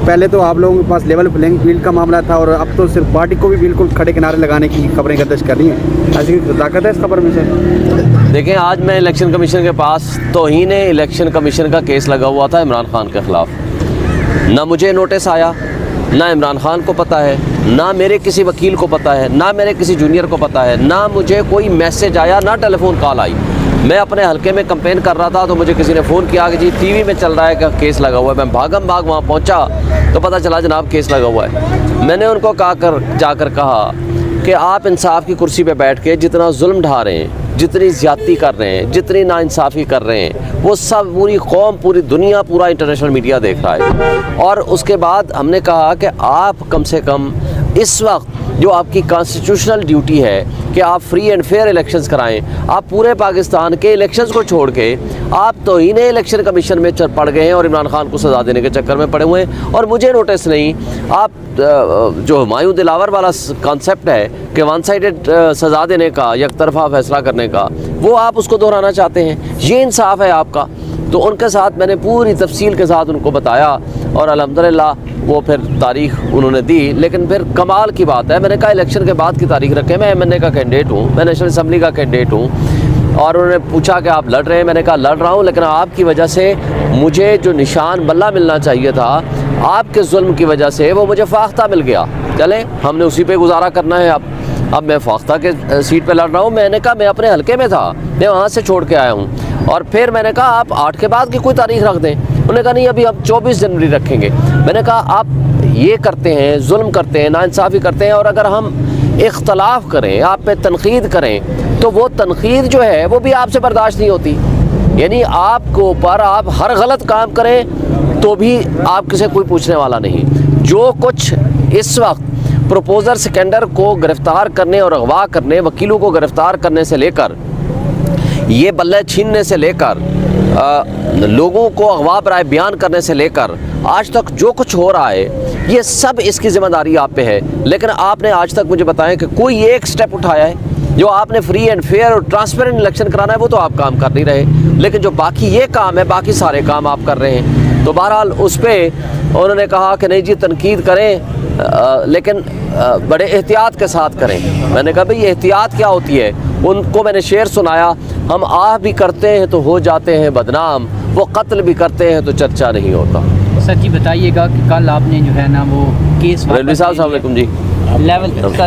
پہلے تو آپ لوگوں کے پاس لیول پلینگ فیلڈ کا معاملہ تھا اور اب تو صرف پارٹی کو بھی بالکل کھڑے کنارے لگانے کی خبریں گردش کر رہی ہیں، ایسی طاقت ہے اس خبر میں سے؟ دیکھیں، آج میں الیکشن کمیشن کے پاس توہین الیکشن کمیشن کا کیس لگا ہوا تھا عمران خان کے خلاف. نہ مجھے نوٹس آیا، نہ عمران خان کو پتہ ہے، نہ میرے کسی وکیل کو پتہ ہے، نہ میرے کسی جونیئر کو پتہ ہے، نہ مجھے کوئی میسج آیا، نہ ٹیلی فون کال آئی. میں اپنے حلقے میں کمپین کر رہا تھا تو مجھے کسی نے فون کیا کہ جی ٹی وی میں چل رہا ہے کہ کیس لگا ہوا ہے. میں بھاگم بھاگ وہاں پہنچا تو پتہ چلا جناب کیس لگا ہوا ہے. میں نے ان کو جا کر کہا کہ آپ انصاف کی کرسی پہ بیٹھ کے جتنا ظلم ڈھا رہے ہیں، جتنی زیادتی کر رہے ہیں، جتنی ناانصافی کر رہے ہیں، وہ سب پوری قوم، پوری دنیا، پورا انٹرنیشنل میڈیا دیکھ رہا ہے. اور اس کے بعد ہم نے کہا کہ آپ کم سے کم اس وقت جو آپ کی کانسٹیٹیوشنل ڈیوٹی ہے کہ آپ فری اینڈ فیئر الیکشنز کرائیں، آپ پورے پاکستان کے الیکشنز کو چھوڑ کے آپ توہین الیکشن کمیشن میں پڑ گئے ہیں اور عمران خان کو سزا دینے کے چکر میں پڑے ہوئے ہیں. اور مجھے نوٹس نہیں. آپ جو ہمایوں دلاور والا کانسیپٹ ہے کہ ون سائیڈڈ سزا دینے کا، یک طرفہ فیصلہ کرنے کا، وہ آپ اس کو دہرانا چاہتے ہیں. یہ انصاف ہے آپ کا؟ تو ان کے ساتھ میں نے پوری تفصیل کے ساتھ ان کو بتایا اور الحمدللہ وہ پھر تاریخ انہوں نے دی. لیکن پھر کمال کی بات ہے، میں نے کہا الیکشن کے بعد کی تاریخ رکھیں. میں MNA کا کینڈیڈیٹ ہوں، میں نیشنل اسمبلی کا کینڈیڈیٹ ہوں. اور انہوں نے پوچھا کہ آپ لڑ رہے ہیں؟ میں نے کہا لڑ رہا ہوں، لیکن آپ کی وجہ سے مجھے جو نشان بلہ ملنا چاہیے تھا، آپ کے ظلم کی وجہ سے وہ مجھے فاختہ مل گیا. چلیں ہم نے اسی پہ گزارا کرنا ہے. اب میں فاختہ کے سیٹ پہ لڑ رہا ہوں. میں نے کہا میں اپنے حلقے میں تھا، میں وہاں سے چھوڑ کے آیا ہوں. اور پھر میں نے کہا آپ 8 کے بعد کی کوئی تاریخ رکھ دیں. انہوں نے کہا نہیں، ابھی ہم 24 جنوری رکھیں گے. میں نے کہا آپ یہ کرتے ہیں، ظلم کرتے ہیں، ناانصافی کرتے ہیں، اور اگر ہم اختلاف کریں، آپ پہ تنقید کریں، تو وہ تنقید جو ہے وہ بھی آپ سے برداشت نہیں ہوتی. یعنی آپ کو اوپر آپ ہر غلط کام کریں تو بھی آپ کسی کوئی پوچھنے والا نہیں. جو کچھ اس وقت پروپوزر سکینڈر کو گرفتار کرنے اور اغوا کرنے، وکیلوں کو گرفتار کرنے سے لے کر، یہ بلے چھیننے سے لے کر، لوگوں کو اغوا برائے بیان کرنے سے لے کر آج تک جو کچھ ہو رہا ہے، یہ سب اس کی ذمہ داری آپ پہ ہے. لیکن آپ نے آج تک مجھے بتائیں کہ کوئی ایک سٹیپ اٹھایا ہے جو آپ نے فری اینڈ فیئر اور ٹرانسپیرنٹ الیکشن کرانا ہے؟ وہ تو آپ کام کر نہیں رہے. لیکن جو باقی یہ کام ہے، باقی سارے کام آپ کر رہے ہیں. تو بہرحال اس پہ انہوں نے کہا کہ نہیں جی تنقید کریں، لیکن بڑے احتیاط کے ساتھ کریں. میں نے کہا بھئی احتیاط کیا ہوتی ہے؟ ان کو میں نے شعر سنایا، ہم آہ بھی کرتے ہیں تو ہو جاتے ہیں بدنام، وہ قتل بھی کرتے ہیں تو چرچا نہیں ہوتا. سر جی بتائیے گا کہ کل آپ نے جو ہے نا وہ کیس ریلوی صاحب السلام علیکم جی.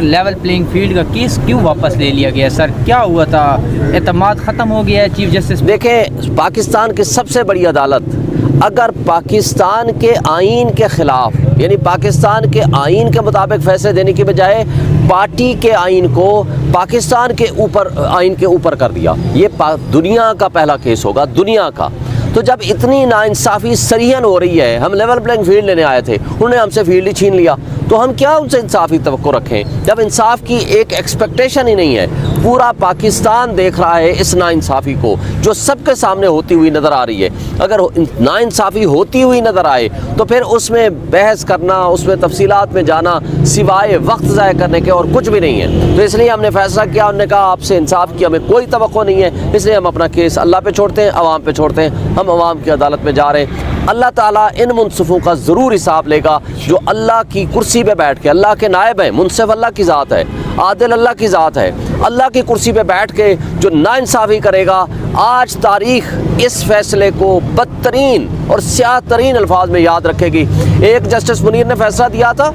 لیول پلینگ فیلڈ کا کیس کیوں واپس لے لیا گیا سر؟ کیا ہوا تھا؟ اعتماد ختم ہو گیا ہے چیف جسٹس؟ دیکھیں، پاکستان کی سب سے بڑی عدالت اگر پاکستان کے آئین کے خلاف، یعنی پاکستان کے آئین کے مطابق فیصلے دینے کی بجائے پارٹی کے آئین کو پاکستان کے اوپر، آئین کے اوپر کر دیا، یہ دنیا کا پہلا کیس ہوگا، دنیا کا. تو جب اتنی ناانصافی صریحاً ہو رہی ہے، ہم لیول پلینگ فیلڈ لینے آئے تھے، انہوں نے ہم سے فیلڈ ہی چھین لیا، تو ہم کیا ان سے انصافی توقع رکھیں جب انصاف کی ایک ایکسپیکٹیشن ہی نہیں ہے؟ پورا پاکستان دیکھ رہا ہے اس ناانصافی کو جو سب کے سامنے ہوتی ہوئی نظر آ رہی ہے. اگر ناانصافی ہوتی ہوئی نظر آئے تو پھر اس میں بحث کرنا، اس میں تفصیلات میں جانا سوائے وقت ضائع کرنے کے اور کچھ بھی نہیں ہے. تو اس لیے ہم نے فیصلہ کیا، انہوں نے کہا آپ سے انصاف کی ہمیں کوئی توقع نہیں ہے، اس لیے ہم اپنا کیس اللہ پہ چھوڑتے ہیں، عوام پہ چھوڑتے ہیں. ہم عوام کی عدالت میں جا رہے ہیں. اللہ تعالیٰ ان منصفوں کا ضرور حساب لے گا جو اللہ کی کرسی پہ بیٹھ کے، اللہ کے نائب ہیں، منصف اللہ کی ذات ہے، عادل اللہ کی ذات ہے، اللہ کی کرسی پہ بیٹھ کے جو ناانصافی کرے گا، آج تاریخ اس فیصلے کو بدترین اور سیاہ ترین الفاظ میں یاد رکھے گی. ایک جسٹس منیر نے فیصلہ دیا تھا،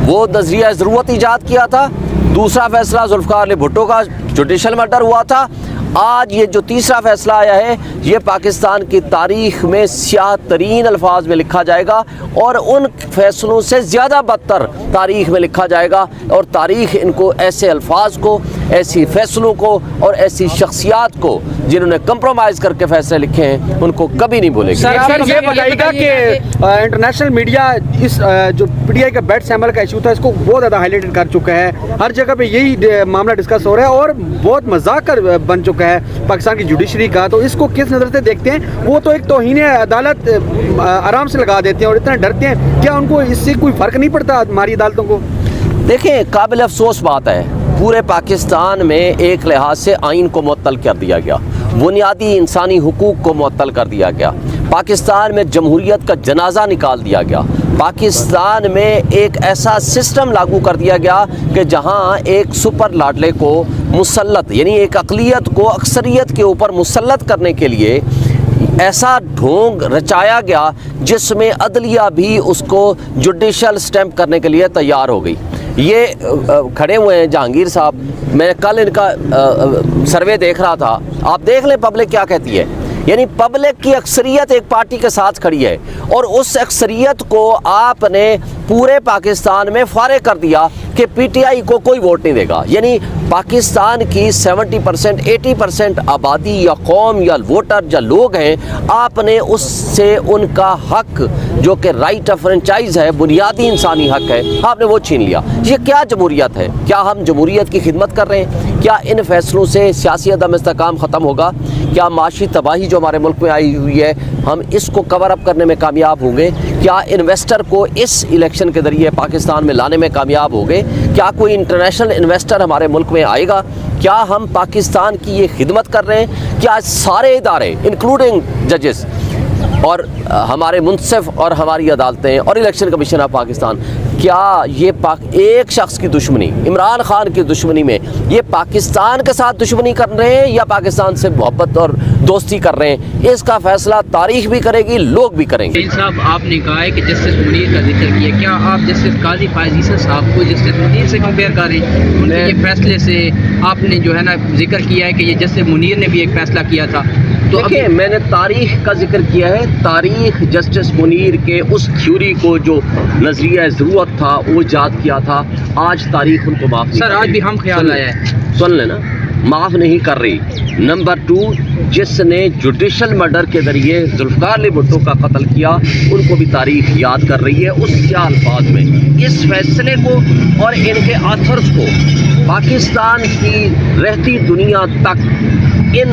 وہ نظریہ ضرورت ایجاد کیا تھا. دوسرا فیصلہ ذوالفقار علی بھٹو کا جوڈیشل مرڈر ہوا تھا. آج یہ جو تیسرا فیصلہ آیا ہے، یہ پاکستان کی تاریخ میں سیاہ ترین الفاظ میں لکھا جائے گا، اور ان فیصلوں سے زیادہ بدتر تاریخ میں لکھا جائے گا. اور تاریخ ان کو، ایسے الفاظ کو، ایسی فیصلوں کو اور ایسی شخصیات کو جنہوں نے کمپرومائز کر کے فیصلے لکھے ہیں، ان کو کبھی نہیں بھولے گی. سر یہ بتائیے گا کہ انٹرنیشنل میڈیا اس جو PTI کا بیٹ سیمبل کا ایشو تھا، اس کو بہت زیادہ ہائی لائٹ کر چکا ہے. ہر جگہ پہ یہی معاملہ ڈسکس ہو رہا ہے اور بہت مذاق بن چکا ہے پاکستان کی جوڈیشری کا. تو اس کو کس نظر سے دیکھتے ہیں؟ وہ تو ایک توہین عدالت آرام سے لگا دیتے ہیں اور اتنا ڈرتے ہیں، کیا ان کو اس سے کوئی فرق نہیں پڑتا ہماری عدالتوں کو؟ دیکھیں، قابل افسوس بات ہے، پورے پاکستان میں ایک لحاظ سے آئین کو معطل کر دیا گیا، بنیادی انسانی حقوق کو معطل کر دیا گیا، پاکستان میں جمہوریت کا جنازہ نکال دیا گیا، پاکستان میں ایک ایسا سسٹم لاگو کر دیا گیا کہ جہاں ایک سپر لاڈلے کو مسلط، یعنی ایک اقلیت کو اکثریت کے اوپر مسلط کرنے کے لیے ایسا ڈھونگ رچایا گیا جس میں عدلیہ بھی اس کو جوڈیشل سٹیمپ کرنے کے لیے تیار ہو گئی۔ یہ کھڑے ہوئے ہیں جہانگیر صاحب، میں کل ان کا سروے دیکھ رہا تھا، آپ دیکھ لیں پبلک کیا کہتی ہے، یعنی پبلک کی اکثریت ایک پارٹی کے ساتھ کھڑی ہے اور اس اکثریت کو آپ نے پورے پاکستان میں فارغ کر دیا کہ پی ٹی آئی کو کوئی ووٹ نہیں دے گا۔ یعنی پاکستان کی 70% 80% آبادی یا قوم یا ووٹر یا لوگ ہیں، آپ نے اس سے ان کا حق جو کہ رائٹ آف فرنچائز ہے، بنیادی انسانی حق ہے، آپ نے وہ چھین لیا۔ یہ کیا جمہوریت ہے؟ کیا ہم جمہوریت کی خدمت کر رہے ہیں؟ کیا ان فیصلوں سے سیاسی عدم استحکام ختم ہوگا؟ کیا معاشی تباہی جو ہمارے ملک میں آئی ہوئی ہے ہم اس کو کور اپ کرنے میں کامیاب ہوں گے؟ کیا انویسٹر کو اس الیکشن کے ذریعے پاکستان میں لانے میں کامیاب ہوں گے؟ کیا کوئی انٹرنیشنل انویسٹر ہمارے ملک میں آئے گا؟ کیا ہم پاکستان کی یہ خدمت کر رہے ہیں؟ کیا سارے ادارے انکلوڈنگ ججز اور ہمارے منصف اور ہماری عدالتیں اور الیکشن کمیشن آف پاکستان، کیا یہ ایک شخص کی دشمنی، عمران خان کی دشمنی میں یہ پاکستان کے ساتھ دشمنی کر رہے ہیں یا پاکستان سے محبت اور دوستی کر رہے ہیں؟ اس کا فیصلہ تاریخ بھی کرے گی، لوگ بھی کریں گے۔ صاحب آپ نے کہا ہے کہ جسٹس منیر کا ذکر کیا، کیا آپ جسٹس قاضی فائز عیسیٰ صاحب کو جسٹس منیر سے کمپیئر کر رہے ہیں؟ ان کے یہ فیصلے سے آپ نے جو ہے نا ذکر کیا ہے کہ یہ جسٹس منیر نے بھی ایک فیصلہ کیا تھا، تو دیکھیں میں نے تاریخ کا ذکر کیا ہے، تاریخ جسٹس منیر کے اس تھیوری کو جو نظریہ ضرورت تھا وہ ایجاد کیا تھا، آج تاریخ ان کو معاف نہیں سر آج بھی ہم خیال آیا ہے، سن لینا، معاف نہیں کر رہی۔ نمبر 2، جس نے جوڈیشل مرڈر کے ذریعے ذوالفقار علی بھٹو کا قتل کیا ان کو بھی تاریخ یاد کر رہی ہے اس کیا الفاظ میں۔ اس فیصلے کو اور ان کے آتھرز کو پاکستان کی رہتی دنیا تک ان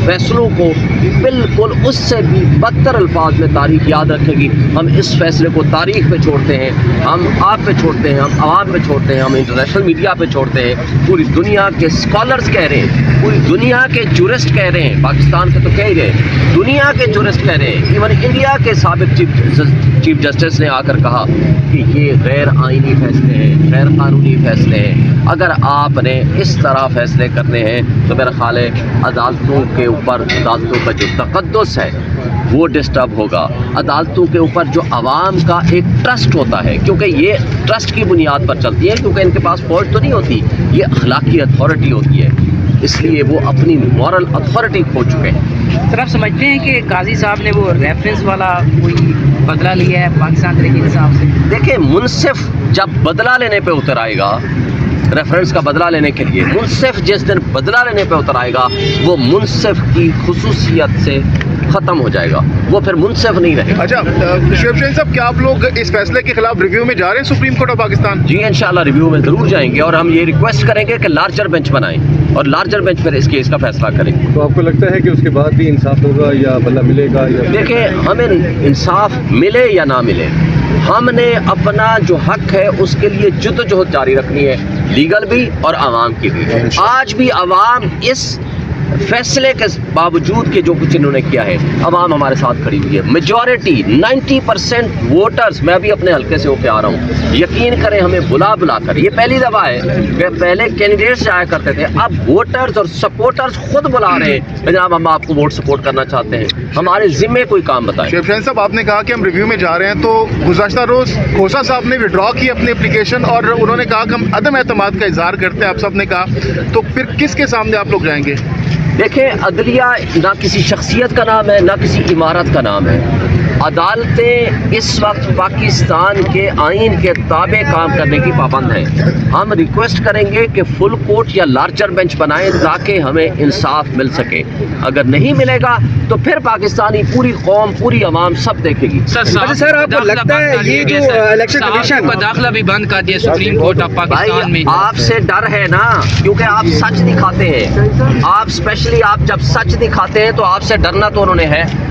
فیصلوں کو بالکل اس سے بھی بدتر الفاظ میں تاریخ یاد رکھے گی۔ ہم اس فیصلے کو تاریخ پہ چھوڑتے ہیں، ہم آپ پہ چھوڑتے ہیں، ہم عوام پہ چھوڑتے ہیں، ہم انٹرنیشنل میڈیا پہ چھوڑتے ہیں، پوری دنیا کے اسکالرز کہہ رہے ہیں، پوری دنیا کے جورسٹ کہہ رہے ہیں، پاکستان کے تو کہہ رہے ہیں، دنیا کے جورسٹ کہہ رہے ہیں، ایون انڈیا کے سابق چیف جسٹس نے آ کر کہا کہ یہ غیر آئینی فیصلے ہیں، غیر قانونی فیصلے ہیں۔ اگر آپ نے اس طرح فیصلے کرنے ہیں تو میرا خیال ہے عدالتوں کے اوپر، عدالتوں کا جو تقدس ہے وہ ڈسٹرب ہوگا، عدالتوں کے اوپر جو عوام کا ایک ٹرسٹ ہوتا ہے، کیونکہ یہ ٹرسٹ کی بنیاد پر چلتی ہے، کیونکہ ان کے پاس فوج تو نہیں ہوتی، یہ اخلاقی اتھارٹی ہوتی ہے، اس لیے وہ اپنی مورل اتھارٹی کھو چکے ہیں۔ سر آپ سمجھتے ہیں کہ قاضی صاحب نے وہ ریفرنس والا کوئی بدلہ لیا ہے پاکستان تحریک انصاف سے؟ دیکھیں منصف جب بدلہ لینے پہ اتر آئے گا، ریفرنس کا بدلہ لینے کے لیے، منصف جس دن بدلہ لینے پہ اتر آئے گا وہ منصف کی خصوصیت سے ختم ہو جائے گا، وہ پھر منصف نہیں رہے گا۔ اچھا شعیب شاہین صاحب، کیا آپ لوگ اس فیصلے کے خلاف ریویو میں جا رہے ہیں سپریم کورٹ آف پاکستان؟ جی انشاءاللہ ریویو میں ضرور جائیں گے اور ہم یہ ریکویسٹ کریں گے کہ لارجر بینچ بنائیں اور لارجر بینچ پر اس کیس کا فیصلہ کریں گے۔ تو آپ کو لگتا ہے کہ اس کے بعد بھی انصاف ہوگا یا بدلہ ملے گا یا؟ دیکھیں ہمیں انصاف ملے یا نہ ملے، ہم نے اپنا جو حق ہے اس کے لیے جدوجہد جاری رکھنی ہے، لیگل بھی اور عوام کی بھی۔ آج بھی عوام اس فیصلے کے باوجود کہ جو کچھ انہوں نے کیا ہے، عوام ہمارے ساتھ کھڑی ہوئی ہے، میجورٹی 90% ووٹرز، میں بھی اپنے حلقے سے ہو کے آ رہا ہوں، یقین کریں ہمیں بلا کر، یہ پہلی دفعہ ہے کہ پہلے کینڈیڈیٹس جایا کرتے تھے، اب ووٹرز اور سپورٹرز خود بلا رہے ہیں کہ جناب ہم آپ کو ووٹ سپورٹ کرنا چاہتے ہیں، ہمارے ذمے کوئی کام بتائیں۔ شعیب شاہین صاحب، آپ نے کہا کہ ہم ریویو میں جا رہے ہیں، تو گزشتہ روز کھوسا صاحب نے وڈرا کی اپنی اپلیکیشن اور انہوں نے کہا کہ ہم عدم اعتماد کا اظہار کرتے ہیں، آپ سب نے کہا، تو پھر کس کے سامنے آپ لوگ جائیں گے؟ دیکھیں عدلیہ نہ کسی شخصیت کا نام ہے نہ کسی عمارت کا نام ہے، عدالتیں اس وقت پاکستان کے آئین کے تابع کام کرنے کی پابند ہیں۔ ہم ریکویسٹ کریں گے کہ فل کورٹ یا لارجر بینچ بنائیں تاکہ ہمیں انصاف مل سکے، اگر نہیں ملے گا تو پھر پاکستانی پوری قوم، پوری عوام سب دیکھے گی۔ سر آپ کو لگتا ہے یہ جو الیکشن کمیشن کا داخلہ بھی بند کر دیا سپریم کورٹ آف پاکستان میں؟ بھائی آپ سے ڈر ہے نا، کیونکہ آپ سچ دکھاتے ہیں، آپ اسپیشلی آپ جب سچ دکھاتے ہیں تو آپ سے ڈرنا تو انہوں نے ہے۔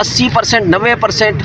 80% 90%